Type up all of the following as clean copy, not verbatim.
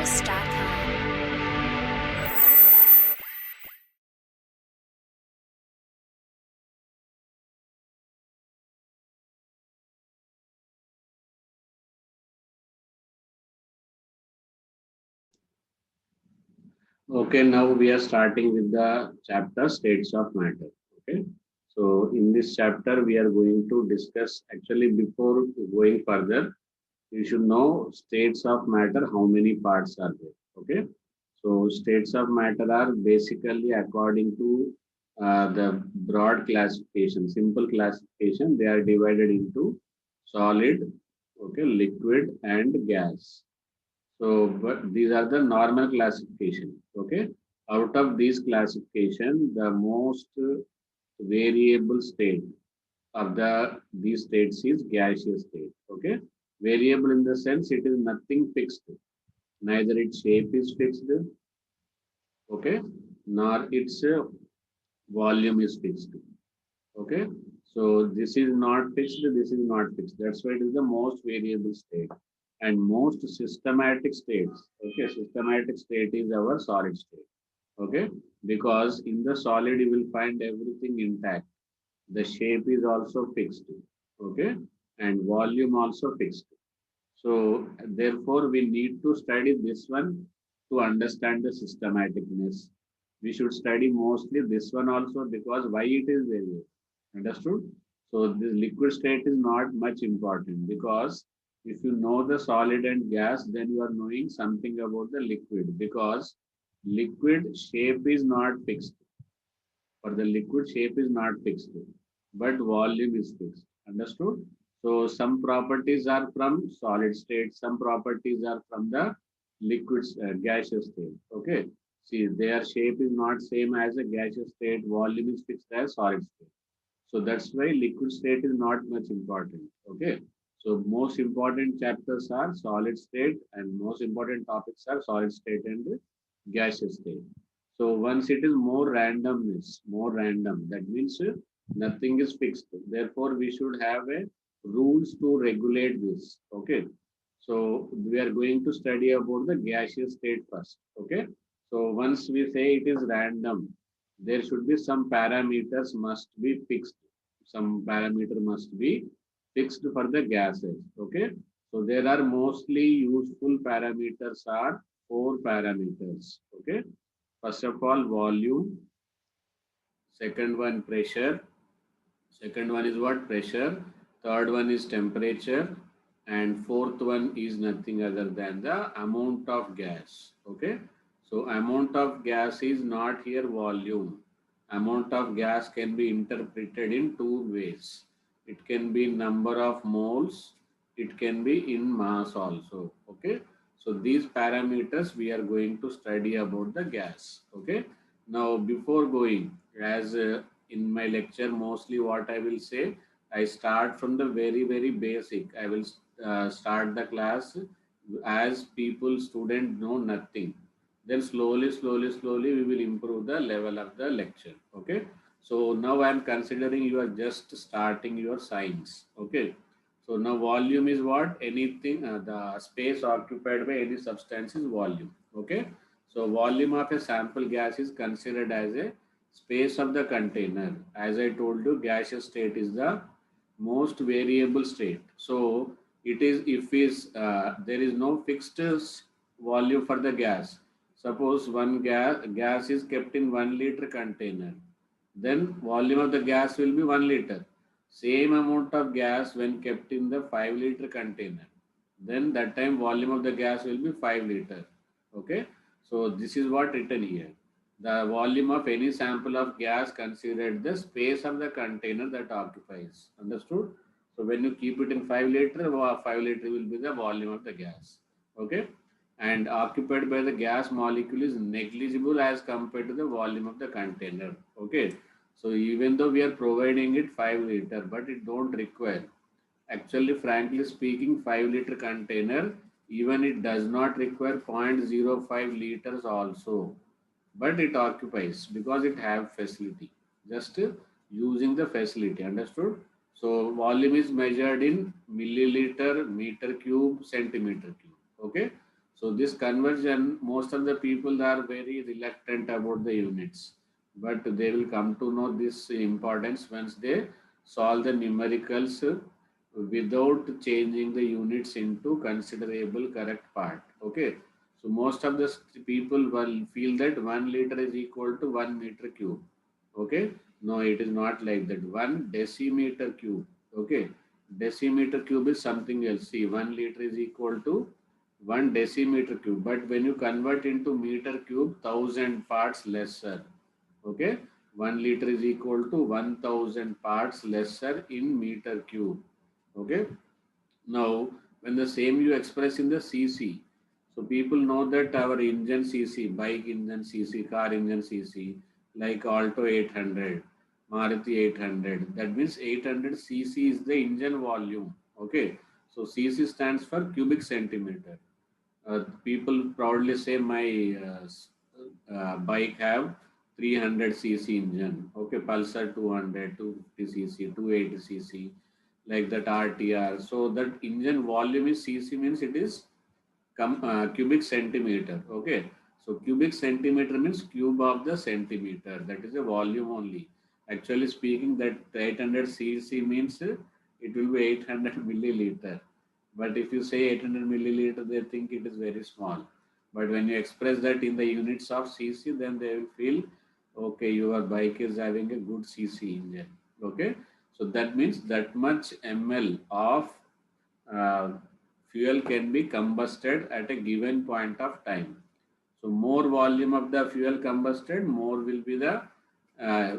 StreamYard.com. Okay, now we are starting with the chapter states of matter. Okay, so in this chapter, we are going to discuss actually before going further, you should know states of matter, how many parts are there. Okay, so states of matter are basically according to the broad classification, simple classification, they are divided into solid, okay, liquid, and gas. So, but these are the normal classification. Okay. Out of these classification, the most variable state of these states is gaseous state. Okay. Variable in the sense it is nothing fixed. Neither its shape is fixed. Okay. Nor its volume is fixed. Okay. So this is not fixed. This is not fixed. That's why it is the most variable state and most systematic states. Okay, systematic state is our solid state. Okay, because in the solid you will find everything intact. The shape is also fixed. Okay, and volume also fixed. So therefore we need to study this one to understand the systematicness. We should study mostly this one also because why it is variable. Understood? So this liquid state is not much important because if you know the solid and gas, then you are knowing something about the liquid because liquid shape is not fixed. For the liquid shape is not fixed, but volume is fixed. Understood? So some properties are from solid state, some properties are from the liquid gaseous state. Okay. See, their shape is not same as a gaseous state, volume is fixed as solid state. So that's why liquid state is not much important. Okay. So most important chapters are solid state and most important topics are solid state and gaseous state. So once it is more randomness, more random, that means nothing is fixed. Therefore, we should have a rules to regulate this. Okay. So we are going to study about the gaseous state first. Okay. So once we say it is random, there should be some parameters must be fixed. Some parameter must be fixed for the gases. Okay. So there are mostly useful parameters are four parameters. Okay. First of all, volume. Second one, pressure. Second one is what? Pressure. Third one is temperature. And fourth one is nothing other than the amount of gas. Okay. So amount of gas is not here volume. Amount of gas can be interpreted in two ways. It can be number of moles. It can be in mass also. Okay. So these parameters we are going to study about the gas. Okay. Now before going, as in my lecture, mostly what I will say, I start from the very basic. I will start the class as people, student know nothing. Then slowly, we will improve the level of the lecture. Okay. So now I am considering you are just starting your science. Okay. So now volume is what? Anything, the space occupied by any substance is volume. Okay. So volume of a sample gas is considered as a space of the container. As I told you, gaseous state is the most variable state. So it is if is there is no fixed volume for the gas. Suppose one gas is kept in 1 liter container, then volume of the gas will be 1 liter. Same amount of gas when kept in the 5 liter container, then that time volume of the gas will be 5 liter. Okay, so this is what written here. The volume of any sample of gas considered the space of the container that occupies. Understood? So when you keep it in 5 liter, 5 liter will be the volume of the gas. Okay, and occupied by the gas molecule is negligible as compared to the volume of the container. Okay, so even though we are providing it 5 liter, but it don't require. Actually, frankly speaking, 5 liter container, even it does not require 0.05 liters also, but it occupies because it have facility. Just using the facility, understood? So volume is measured in milliliter, meter cube, centimeter cube. Okay. So this conversion, most of the people are very reluctant about the units, but they will come to know this importance once they solve the numericals without changing the units into considerable correct part. Okay. So most of the people will feel that 1 liter is equal to 1 meter cube. Okay. No, it is not like that. 1 decimeter cube. Okay. Decimeter cube is something else. See, 1 liter is equal to 1 decimeter cube. But when you convert into meter cube, 1,000 parts lesser. Okay. 1 liter is equal to 1,000 parts lesser in meter cube. Okay. Now, when the same you express in the cc, so people know that our engine cc, bike engine cc, car engine cc, like Alto 800, Maruti 800. That means 800 cc is the engine volume. Okay. So cc stands for cubic centimeter. People proudly say my bike have 300 cc engine. Okay, Pulsar 200, 250 cc, 280 cc, like that RTR. So that engine volume is cc means it is cubic centimeter. Okay, so cubic centimeter means cube of the centimeter. That is a volume only. Actually speaking, that 800 cc means it will be 800 milliliter. But if you say 800 milliliter, they think it is very small. But when you express that in the units of cc, then they will feel, okay, your bike is having a good cc engine. Okay, so that means that much ml of uh, fuel can be combusted at a given point of time. So more volume of the fuel combusted, more will be the uh,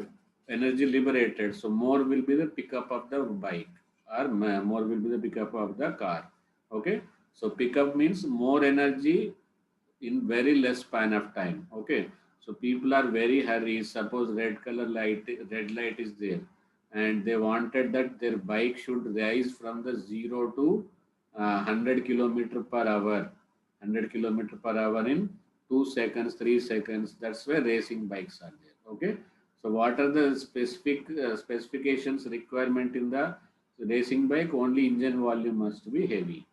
energy liberated. So more will be the pickup of the bike, or more will be the pickup of the car. Okay. So pickup means more energy in very less span of time. Okay. So people are very hurry. Suppose red light is there, and they wanted that their bike should rise from the 0 to 100 kilometer per hour, 100 kilometer per hour in 2 seconds, 3 seconds. That's where racing bikes are there. Okay. So what are the specifications requirement in the racing bike? Only engine volume must be heavy.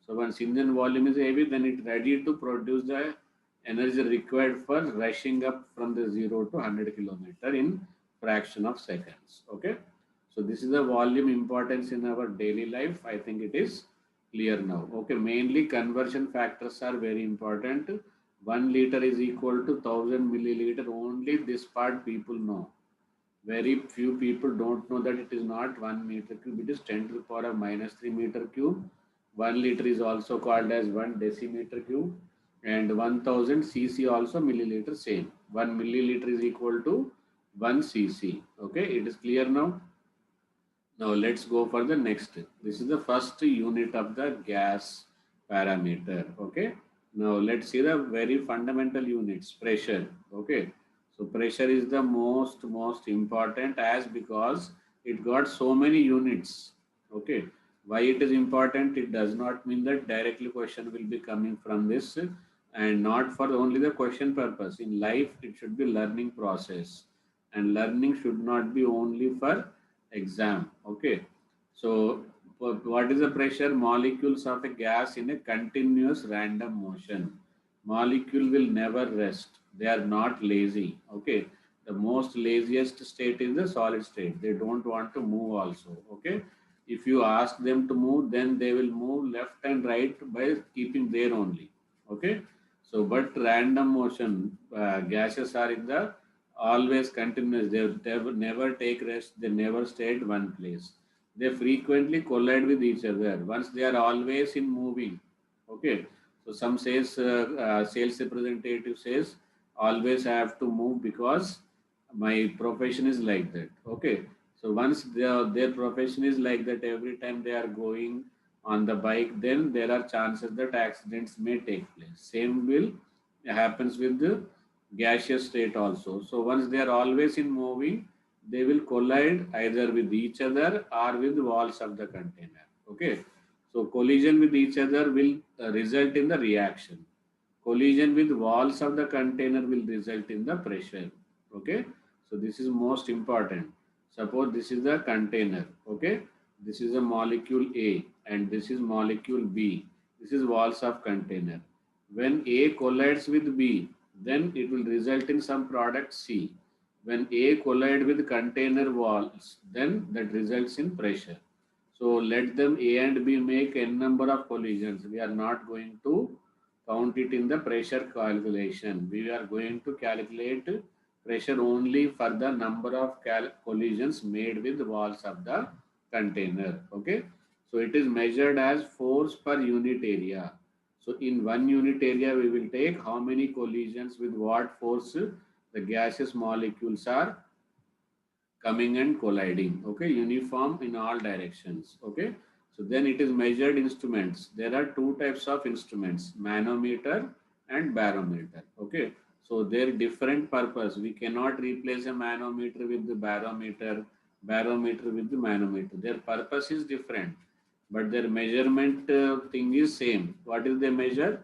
So once engine volume is heavy, then it ready to produce the energy required for rushing up from the 0 to 100 kilometer in fraction of seconds. Okay. So this is the volume importance in our daily life. I think it is clear now. Okay. Mainly conversion factors are very important. 1 liter is equal to 1,000 milliliter. Only this part people know. Very few people don't know that it is not 1 meter cube, it is 10 to the power of minus 3 meter cube. 1 liter is also called as 1 decimeter cube, and 1000 cc also milliliter same. 1 milliliter is equal to 1 cc. Okay, it is clear now. Now let's go for the next. This is the first unit of the gas parameter. Okay. Now let's see the very fundamental units. Pressure. Okay. So pressure is the most important, as because it got so many units. Okay. Why it is important? It does not mean that directly question will be coming from this, and not for only the question purpose. In life, it should be learning process, and learning should not be only for exam. Okay. So what is the pressure? Molecules of a gas in a continuous random motion. Molecule will never rest. They are not lazy. Okay. The most laziest state is the solid state. They don't want to move also. Okay. If you ask them to move, then they will move left and right by keeping there only. Okay. So but random motion, gases are in the always continuous. They never take rest. They never stay at one place. They frequently collide with each other. Once they are always in moving. Okay. So some sales representative says always I have to move because my profession is like that. Okay. So once their profession is like that, every time they are going on the bike, then there are chances that accidents may take place. Same will happens with the gaseous state also. So once they are always in moving, they will collide either with each other or with walls of the container. Okay. So collision with each other will result in the reaction. Collision with walls of the container will result in the pressure. Okay. So this is most important. Suppose this is the container. Okay. This is a molecule A and this is molecule B. This is walls of container. When A collides with B, then it will result in some product C. When A collide with container walls, then that results in pressure. So let them A and B make n number of collisions. We are not going to count it in the pressure calculation. We are going to calculate pressure only for the number of collisions made with the walls of the container. Okay. So it is measured as force per unit area. So in 1 unit area, we will take how many collisions with what force the gaseous molecules are coming and colliding. Okay, uniform in all directions. Okay, so then it is measured instruments. There are two types of instruments: manometer and barometer. Okay, so their different purpose. We cannot replace a manometer with the barometer, barometer with the manometer. Their purpose is different, but their measurement thing is same. What is they measure?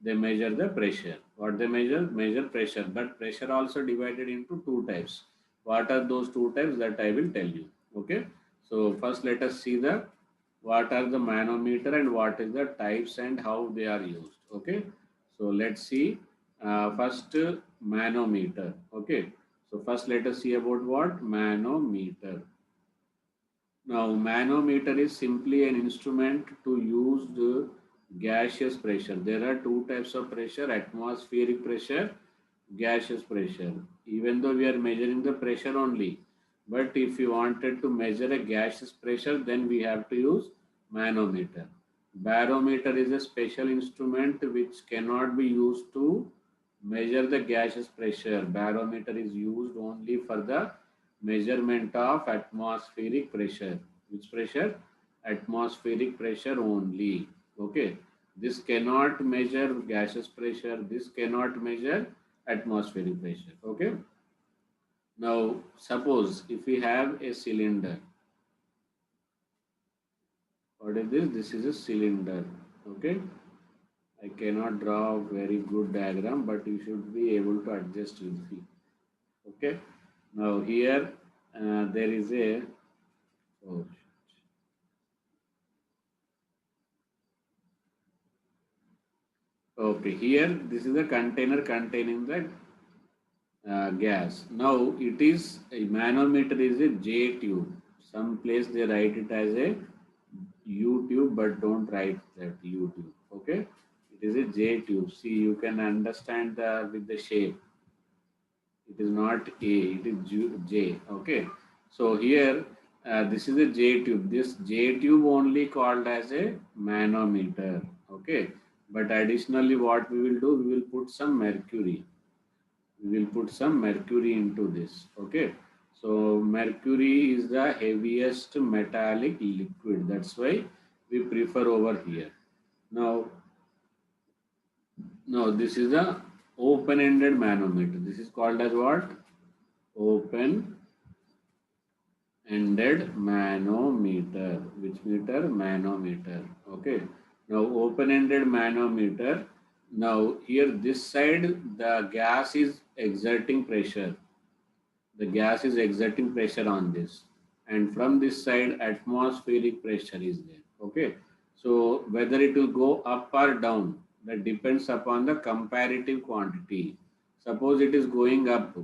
They measure the pressure. What they measure? Measure pressure. But pressure also divided into two types. What are those two types? That I will tell you. Okay. So first let us see the what are the manometer and what is the types and how they are used. Okay. So let's see first manometer. Okay. So first let us see about what? Manometer. Now, manometer is simply an instrument to use the gaseous pressure. There are two types of pressure: atmospheric pressure, gaseous pressure. Even though we are measuring the pressure only, but if you wanted to measure a gaseous pressure, then we have to use manometer. Barometer is a special instrument which cannot be used to measure the gaseous pressure. Barometer is used only for the measurement of atmospheric pressure. Which pressure? Atmospheric pressure only. Okay. This cannot measure gaseous pressure. This cannot measure atmospheric pressure. Okay. Now, suppose if we have a cylinder. What is this? This is a cylinder. Okay. I cannot draw a very good diagram, but you should be able to adjust with me. Okay. Now here there is a oh, okay, here this is a container containing the gas. Now it is a manometer is a J tube. Some place they write it as a U tube, but don't write that U tube. Okay, it is a J tube. See, you can understand with the shape. It is not A, it is J. Okay, so here this is a J tube. This J tube only called as a manometer. Okay, but additionally, what we will do, we will put some mercury. We will put some mercury into this. Okay, so mercury is the heaviest metallic liquid. That's why we prefer over here. Now, this is a open-ended manometer. This is called as what? Open-ended manometer. Which meter? Manometer. Okay. Now open-ended manometer. Now here this side the gas is exerting pressure. The gas is exerting pressure on this, and from this side atmospheric pressure is there. Okay. So whether it will go up or down, that depends upon the comparative quantity. Suppose it is going up,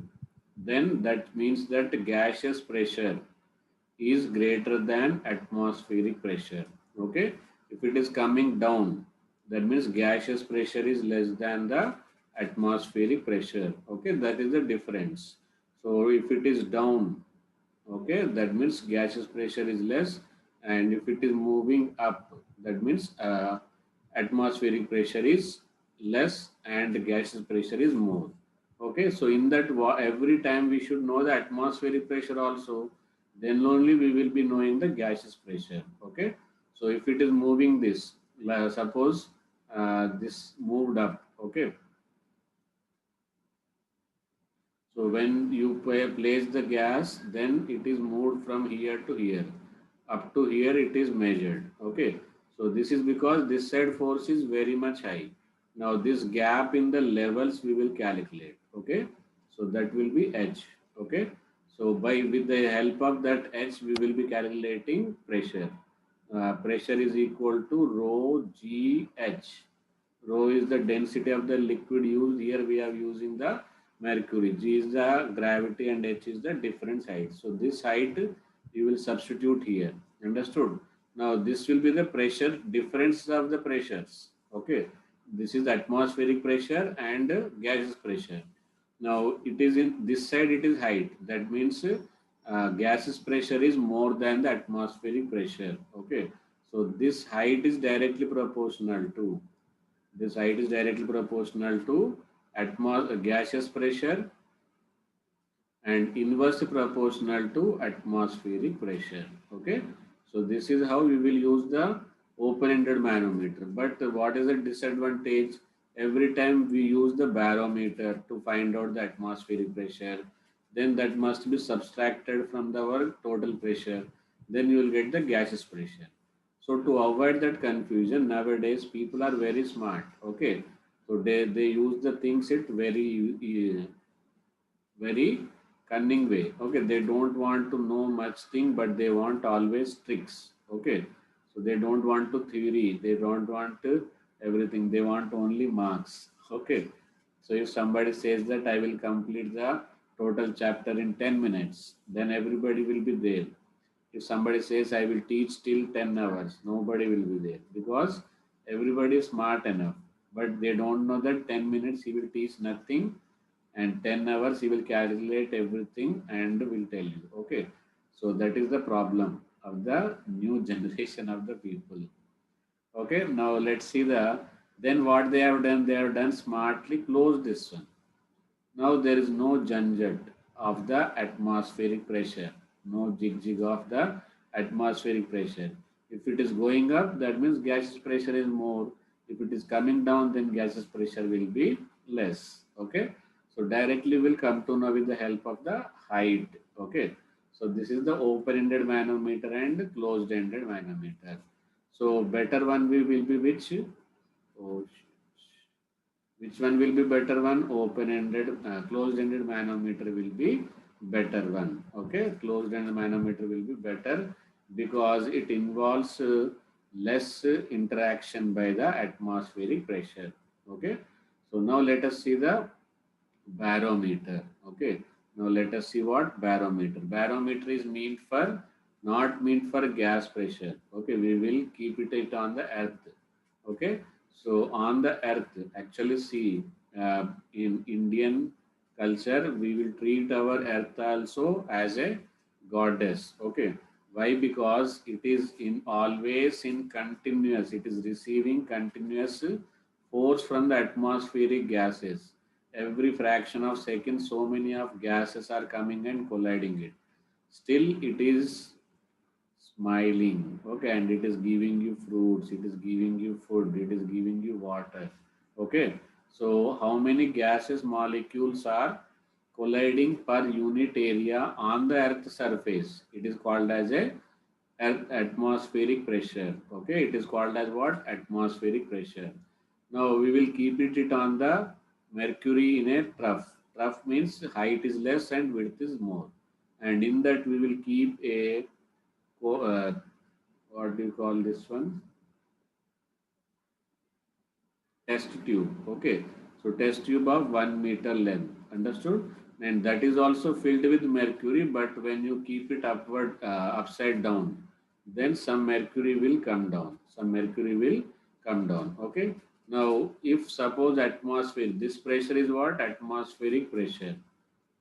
then that means that gaseous pressure is greater than atmospheric pressure. Okay. If it is coming down, that means gaseous pressure is less than the atmospheric pressure. Okay, that is the difference. So if it is down, okay, that means gaseous pressure is less, and if it is moving up, that means atmospheric pressure is less and gaseous pressure is more. Okay, so in that every time we should know the atmospheric pressure also, then only we will be knowing the gaseous pressure. Okay, so if it is moving this, suppose this moved up. Okay, so when you place the gas, then it is moved from here to here. Up to here it is measured. Okay. So this is because this side force is very much high. Now this gap in the levels we will calculate. Okay. So that will be H. Okay. So with the help of that H we will be calculating pressure. Pressure is equal to rho GH. Rho is the density of the liquid used. Here we are using the mercury. G is the gravity and H is the difference height. So this height you will substitute here. Understood? Now this will be the pressure, difference of the pressures. Okay. This is atmospheric pressure and gaseous pressure. Now it is in this side, it is height. That means gaseous pressure is more than the atmospheric pressure. Okay. So this height is directly proportional to, this height is directly proportional to gaseous pressure and inversely proportional to atmospheric pressure. Okay. So this is how we will use the open-ended manometer. But what is the disadvantage? Every time we use the barometer to find out the atmospheric pressure, then that must be subtracted from our total pressure. Then you will get the gaseous pressure. So to avoid that confusion, nowadays people are very smart. Okay. So they use the things it very cunning way. Okay, they don't want to know much thing, but they want always tricks. Okay, so they don't want to theory, they don't want to everything, they want only marks. Okay, so if somebody says that I will complete the total chapter in 10 minutes, then everybody will be there. If somebody says I will teach till 10 hours, nobody will be there because everybody is smart enough, but they don't know that 10 minutes he will teach nothing and 10 hours he will calculate everything and will tell you. Okay, so that is the problem of the new generation of the people. Okay, now let's see the, then what they have done smartly close this one. Now there is no janjat of the atmospheric pressure, no jig of the atmospheric pressure. If it is going up, that means gaseous pressure is more. If it is coming down, then gaseous pressure will be less. Okay, so directly we'll come to know with the help of the height. Okay, so this is the open-ended manometer and closed-ended manometer. So better one we will be which? Oh, which one will be better one? Open-ended, closed-ended manometer will be better one. Okay, closed-ended manometer will be better because it involves less interaction by the atmospheric pressure. Okay, so now let us see the barometer. Okay, now let us see what barometer. Barometer is meant for, not meant for gas pressure. Okay, we will keep it on the earth. Okay, so on the earth, actually see, in Indian culture, we will treat our earth also as a goddess. Okay, why? Because it is in always in continuous, it is receiving continuous force from the atmospheric gases. Every fraction of second, so many of gases are coming and colliding it. Still, it is smiling. Okay, and it is giving you fruits, it is giving you food, it is giving you water. Okay, so how many gases molecules are colliding per unit area on the earth surface? It is called as a earth atmospheric pressure. Okay, it is called as what? Atmospheric pressure. Now we will keep it on the mercury in a trough. Trough means height is less and width is more, and in that we will keep a what do you call this one? Test tube. Okay, so test tube of 1 meter length. Understood? And that is also filled with mercury, but when you keep it upward, upside down, then some mercury will come down. Some mercury will come down. Okay. Now, if suppose atmosphere, this pressure is what? Atmospheric pressure.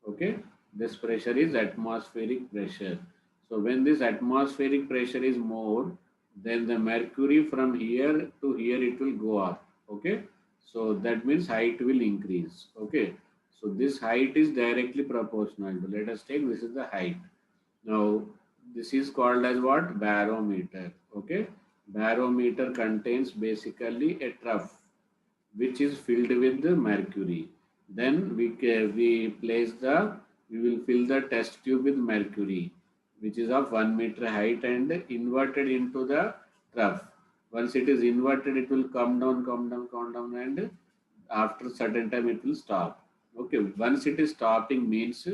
Okay, this pressure is atmospheric pressure. So when this atmospheric pressure is more, then the mercury from here to here it will go up. Okay, so that means height will increase. Okay, so this height is directly proportional to, let us take, this is the height. Now this is called as what? Barometer. Okay, barometer contains basically a trough which is filled with the mercury. Then we place the, we will fill the test tube with mercury, which is of 1 meter height and inverted into the trough. Once it is inverted, it will come down, come down, come down, and after certain time it will stop. Okay, once it is stopping means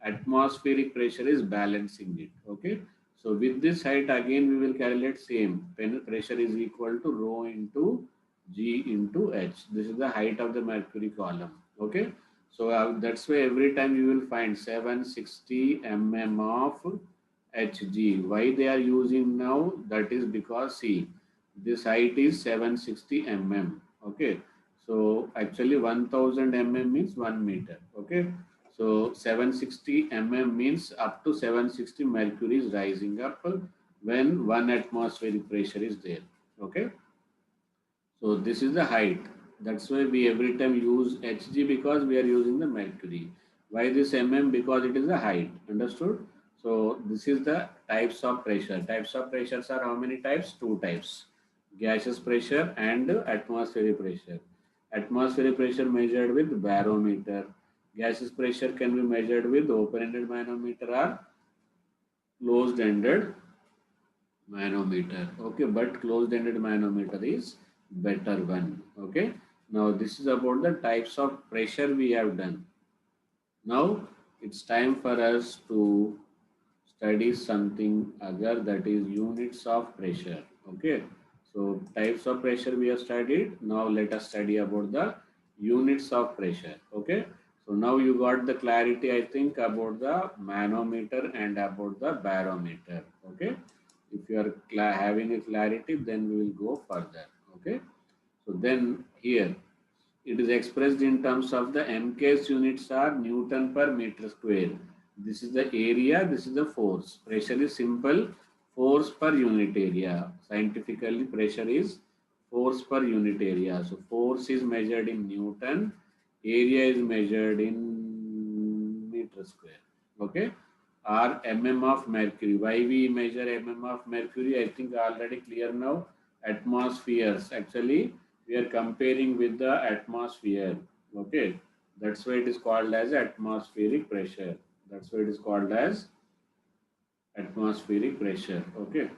atmospheric pressure is balancing it. Okay, so with this height again we will calculate same. Pressure is equal to rho into G into H. This is the height of the mercury column. Okay. So that's why every time you will find 760 mm of Hg. Why they are using now? That is because see, this height is 760 mm. Okay. So actually 1000 mm means 1 meter. Okay. So 760 mm means up to 760 mercury is rising up when 1 atmospheric pressure is there. Okay. So this is the height. That's why we every time use Hg because we are using the mercury. Why this mm? Because it is the height. Understood? So this is the types of pressure. Types of pressures are how many types? Two types. Gaseous pressure and atmospheric pressure. Atmospheric pressure measured with barometer. Gaseous pressure can be measured with open-ended manometer or closed-ended manometer. Okay, but closed-ended manometer is better one. Okay, now this is about the types of pressure we have done. Now it's time for us to study something other, that is units of pressure. Okay, so types of pressure we have studied. Now let us study about the units of pressure. Okay, so now you got the clarity, I think, about the manometer and about the barometer. Okay, if you are having a clarity, then we will go further. Okay, so then here it is expressed in terms of the MKS units are Newton per meter square. This is the area, this is the force. Pressure is simple, force per unit area. Scientifically, pressure is force per unit area. So force is measured in Newton, area is measured in meter square. Okay. Or mm of mercury. Why we measure mm of mercury? I think already clear now. Atmospheres. Actually, we are comparing with the atmosphere. Okay, that's why it is called as atmospheric pressure. That's why it is called as atmospheric pressure. Okay,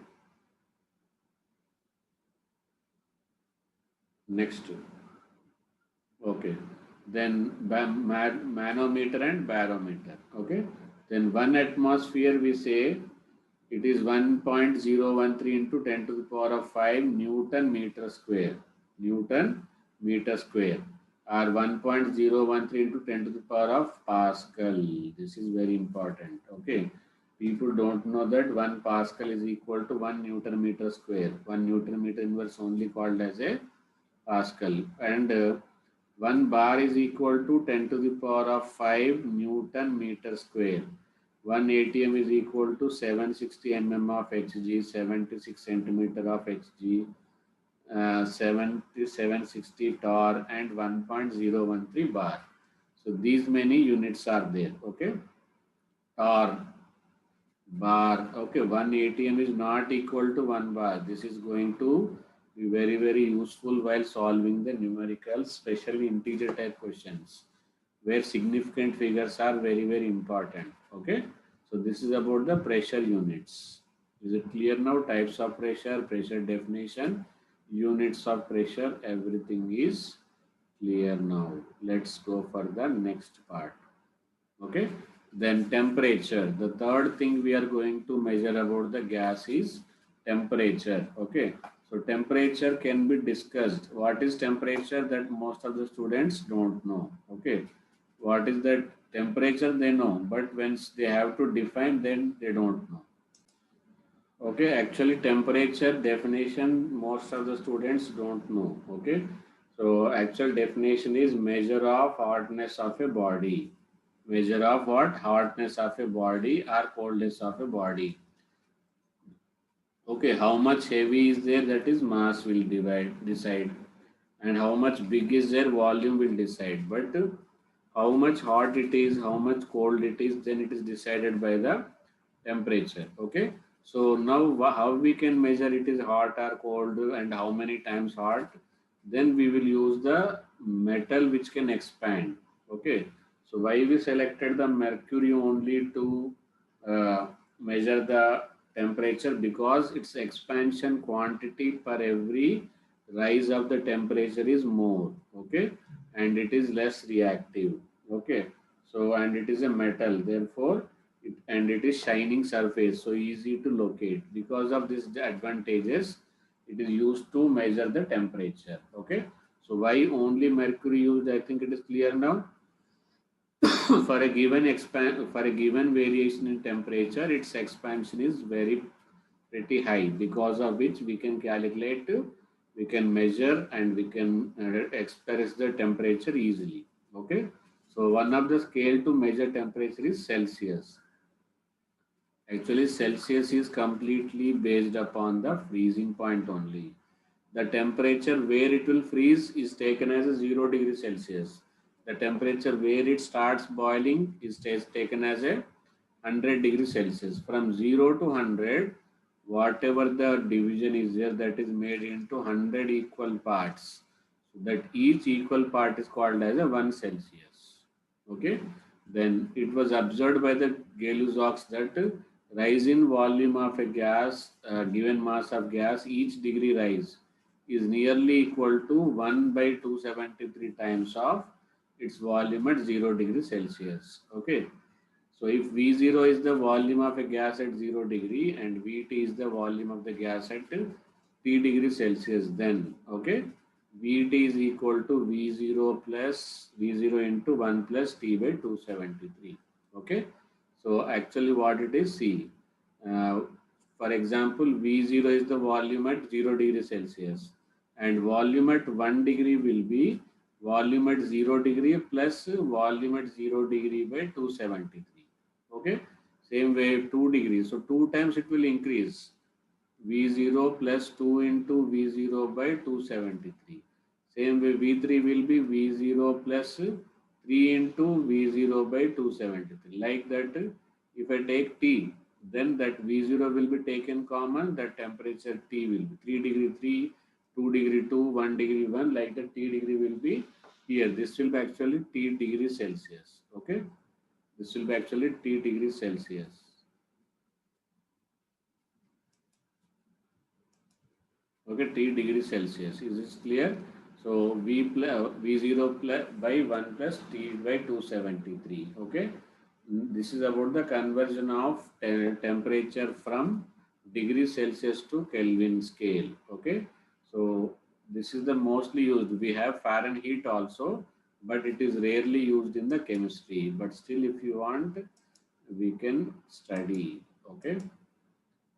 next. Okay, then manometer and barometer. Okay, then 1 atmosphere we say it is 1.013 into 10 to the power of 5 Newton meter square. Newton meter square, or 1.013 into 10 to the power of Pascal. This is very important. Okay. People don't know that 1 Pascal is equal to 1 Newton meter square. 1 Newton meter inverse only called as a Pascal. And 1 bar is equal to 10 to the power of 5 Newton meter square. 1 ATM is equal to 760 mm of Hg, 76 centimeter of Hg, 760 torr and 1.013 bar. So these many units are there. Okay, torr, bar. Okay, 1 ATM is not equal to 1 bar. This is going to be very useful while solving the numericals, especially integer type questions, where significant figures are very important. Okay, so this is about the pressure units. Is it clear now? Types of pressure, pressure definition, units of pressure, everything is clear now. Let's go for the next part. Okay, then temperature. The third thing we are going to measure about the gas is temperature. Okay, so temperature can be discussed. What is temperature? That most of the students don't know. Okay, what is that temperature? They know, but when they have to define, then they don't know. Okay, actually temperature definition most of the students don't know. Okay, so actual definition is measure of hotness of a body. Measure of what? Hotness of a body or coldness of a body. Okay, how much heavy is there, that is mass will decide, and how much big is their volume will decide. But how much hot it is, how much cold it is, then it is decided by the temperature. Okay, so now how we can measure it is hot or cold and how many times hot? Then we will use the metal which can expand. Okay, so why we selected the mercury only to measure the temperature? Because its expansion quantity per every rise of the temperature is more. Okay, and it is less reactive. Okay, so and it is a metal, therefore and it is shining surface, so easy to locate. Because of these advantages, it is used to measure the temperature. Okay, so why only mercury used? I think it is clear now. For a given variation in temperature, its expansion is very pretty high, because of which we can calculate, we can measure, and we can express the temperature easily. Okay, so one of the scale to measure temperature is Celsius. Actually, Celsius is completely based upon the freezing point only. The temperature where it will freeze is taken as a 0 degree Celsius. The temperature where it starts boiling is taken as a 100 degrees Celsius. From 0 to 100, whatever the division is there, that is made into 100 equal parts. So that each equal part is called as a 1 Celsius. Okay. Then it was observed by the Gay-Lussac that rise in volume of a gas, given mass of gas, each degree rise is nearly equal to 1 by 273 times of its volume at 0 degree Celsius. Okay. So if V0 is the volume of a gas at 0 degree and Vt is the volume of the gas at T degree Celsius, then okay, Vt is equal to V0 plus V0 into 1 plus T by 273. Okay. So actually what it is, see, uh, for example, V0 is the volume at 0 degree Celsius and volume at 1 degree will be volume at 0 degree plus volume at 0 degree by 273. Okay, same way 2 degrees, so 2 times it will increase, V0 plus 2 into V0 by 273. Same way V3 will be V0 plus 3 into V0 by 273. Like that, if I take T, then that V0 will be taken common, that temperature T will be 3 degree 3, 2 degree 2, 1 degree 1, like that T degree will be here. This will be actually T degree Celsius. Okay, this will be actually T degree Celsius. Okay, T degree Celsius. Is this clear? So V0 plus by 1 plus T by 273. Okay. This is about the conversion of temperature from degree Celsius to Kelvin scale. Okay. So this is the mostly used. We have Fahrenheit also, but it is rarely used in the chemistry. But still, if you want, we can study. Okay.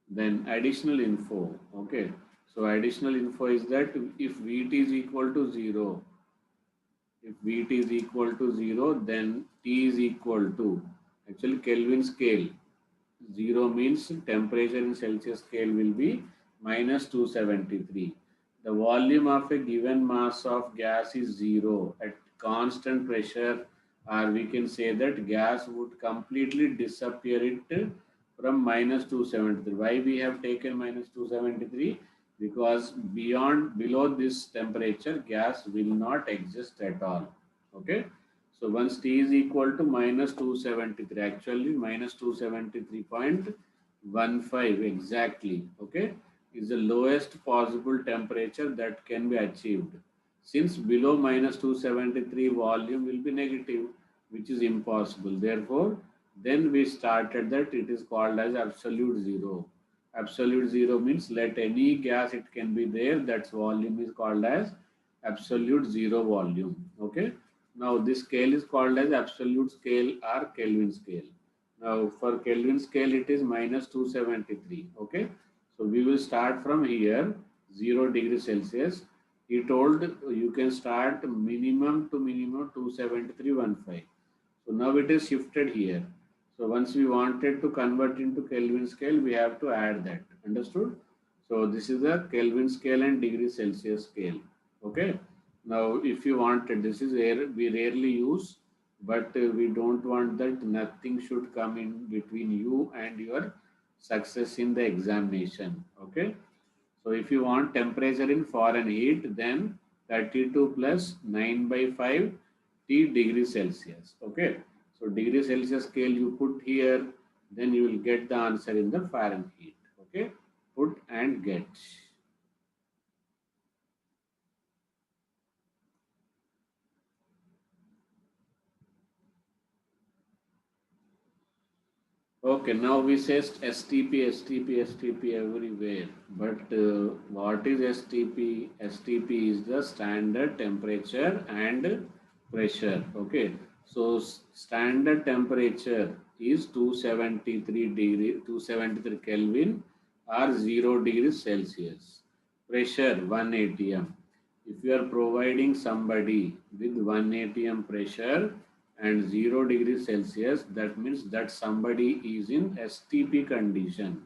Then additional info. Okay. So additional info is that if Vt is equal to 0, if Vt is equal to 0, then T is equal to, actually Kelvin scale. 0 means temperature in Celsius scale will be minus 273. The volume of a given mass of gas is 0 at constant pressure, or we can say that gas would completely disappear it from minus 273. Why we have taken minus 273? Because below this temperature, gas will not exist at all. Okay. So once T is equal to minus 273, actually minus 273.15 exactly, okay, is the lowest possible temperature that can be achieved. Since below minus 273 volume will be negative, which is impossible. Therefore, then we started that it is called as absolute zero. Absolute zero means let any gas it can be there, that volume is called as absolute zero volume. Okay. Now this scale is called as absolute scale or Kelvin scale. Now for Kelvin scale it is minus 273. Okay. So we will start from here 0 degree Celsius. He told you can start minimum to minimum 273.15. So now it is shifted here. So once we wanted to convert into Kelvin scale, we have to add that. Understood? So this is the Kelvin scale and degree Celsius scale. Okay. Now, if you wanted, this is we rarely use, but we don't want that nothing should come in between you and your success in the examination. Okay. So if you want temperature in Fahrenheit, then 32 plus 9 by 5 T degree Celsius. Okay. So degree Celsius scale you put here, then you will get the answer in the Fahrenheit. Okay. Put and get. Okay, now we say STP, STP, STP everywhere. But what is STP? STP is the standard temperature and pressure. Okay, so standard temperature is 273 Kelvin or 0 degrees Celsius. Pressure 1 atm. If you are providing somebody with 1 atm pressure and 0 degrees Celsius, that means that somebody is in STP condition.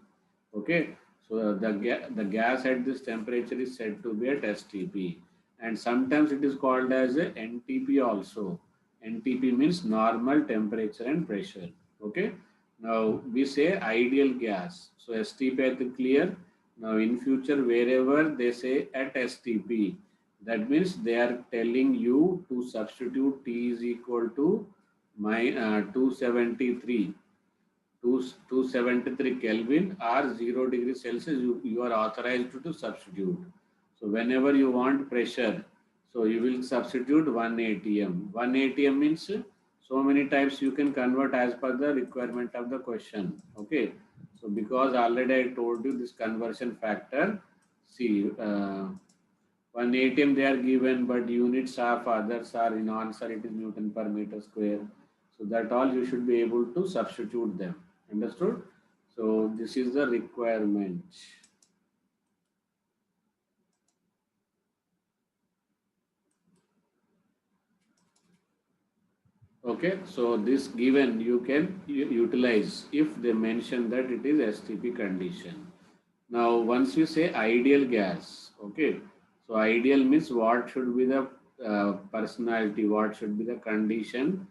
Okay, so the gas at this temperature is said to be at STP, and sometimes it is called as a NTP also. NTP means normal temperature and pressure. Okay, now we say ideal gas. So STP I think clear. Now in future wherever they say at STP, that means they are telling you to substitute T is equal to 273 273 Kelvin or 0 degrees Celsius. You are authorized to substitute. So whenever you want pressure, so you will substitute 1 atm. 1 atm means so many types you can convert as per the requirement of the question. Okay, so because already I told you this conversion factor, see 1 atm they are given, but units of others are in answer it is Newton per meter square. So that all you should be able to substitute them. Understood? So this is the requirement. Okay, so this given you can utilize if they mention that it is STP condition. Now, once you say ideal gas, okay, so ideal means what should be the personality, what should be the condition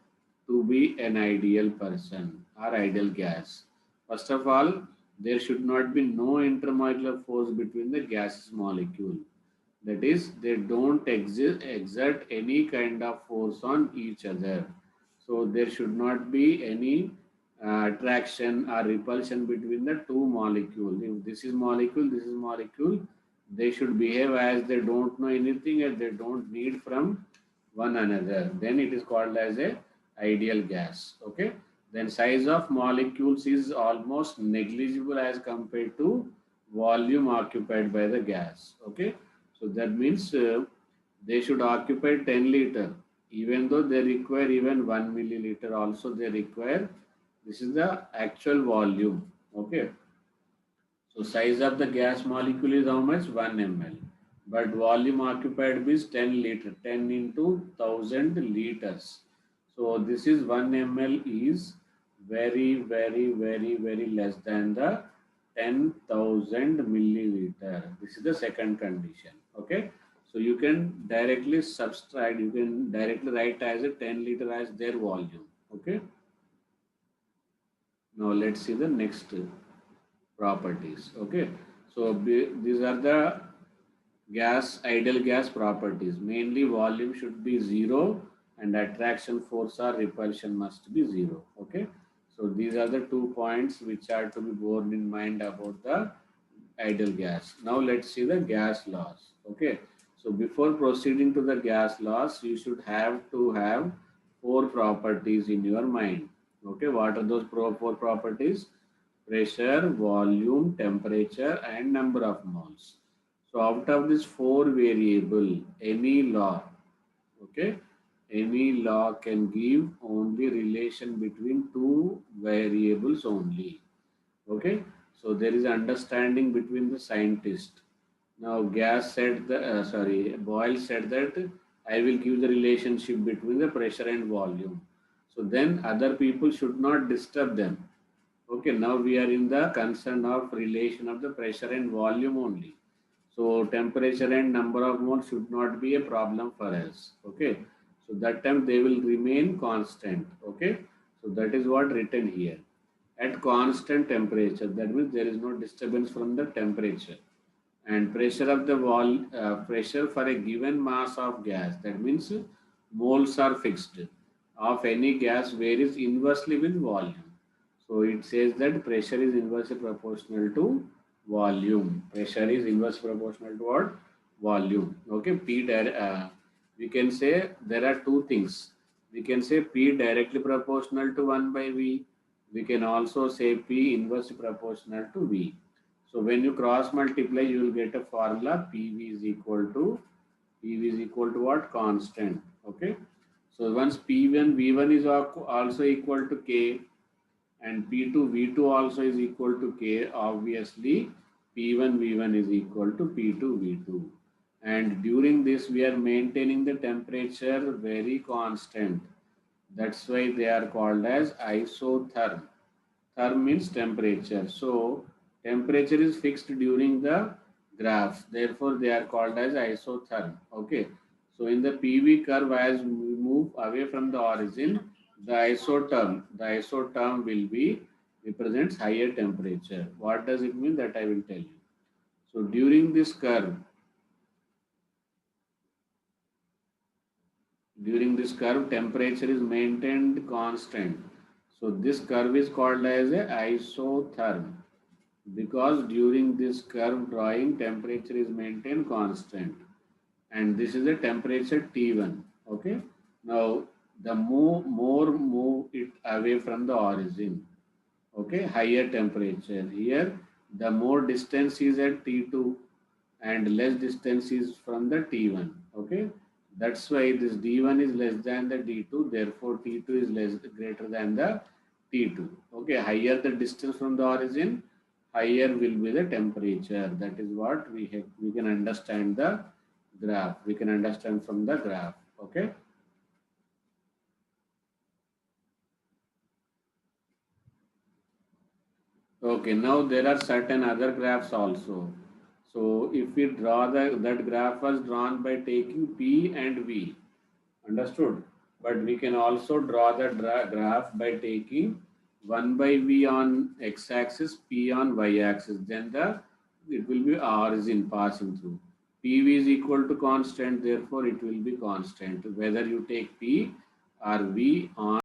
to be an ideal person or ideal gas. First of all, there should not be no intermolecular force between the gaseous molecule. That is, they don't exert any kind of force on each other. So there should not be any attraction or repulsion between the two molecules. If this is molecule, they should behave as they don't know anything and they don't need from one another. Then it is called as a ideal gas. Okay. Then size of molecules is almost negligible as compared to volume occupied by the gas. Okay. So that means they should occupy 10 liter, even though they require even 1 milliliter also they require. This is the actual volume. Okay. So size of the gas molecule is how much? 1 ml. But volume occupied is 10 liter, 10 into 1000 liters. So this is 1 ml is very, very, very, very less than the 10,000 milliliter. This is the second condition. Okay. So you can directly subtract, you can directly write as a 10 liter as their volume. Okay. Now let's see the next properties. Okay. So these are the ideal gas properties. Mainly volume should be zero and attraction force or repulsion must be zero. Okay. So these are the 2 points which are to be borne in mind about the ideal gas. Now let's see the gas laws. Okay. So before proceeding to the gas laws, you should have to have 4 properties in your mind. Okay. What are those 4 properties? Pressure, volume, temperature, and number of moles. So out of this 4 variable, any law, okay, any law can give only relation between 2 variables only. Okay, so there is understanding between the scientist. Now Boyle said that I will give the relationship between the pressure and volume. So then other people should not disturb them. Okay, now we are in the concern of relation of the pressure and volume only. So temperature and number of moles should not be a problem for us. Okay, so that time they will remain constant. Okay, so that is what written here. At constant temperature, that means there is no disturbance from the temperature. And pressure of the pressure for a given mass of gas, that means moles are fixed, of any gas varies inversely with volume. So it says that pressure is inversely proportional to volume. Pressure is inversely proportional to what? Volume. Okay, we can say there are 2 things. We can say P directly proportional to 1 by V, We can also say P inversely proportional to V. So when you cross multiply, you will get a formula PV is equal to what? Constant. Okay. So once P1 V1 is also equal to K, and P2 V2 also is equal to K, obviously P1 V1 is equal to P2 V2. And during this, we are maintaining the temperature very constant. That's why they are called as isotherm. Therm means temperature. So temperature is fixed during the graph. Therefore, they are called as isotherm. Okay. So in the PV curve, as we move away from the origin, the isotherm will be represents higher temperature. What does it mean? That I will tell you. So during this curve, temperature is maintained constant. So this curve is called as a isotherm, because during this curve drawing, temperature is maintained constant, and this is a temperature T1. Okay. Now the more move it away from the origin, okay, higher temperature. Here the more distance is at T2 and less distance is from the T1. Okay. That's why this D1 is less than the D2, therefore T2 is less greater than the T2. Okay, higher the distance from the origin, higher will be the temperature. That is what we can understand the graph. We can understand from the graph. Okay. Okay, now there are certain other graphs also. So if we draw that graph was drawn by taking P and V. Understood? But we can also draw the graph by taking 1 by V on x-axis, P on y-axis. Then it will be origin passing through. PV is equal to constant, therefore it will be constant. Whether you take P or V on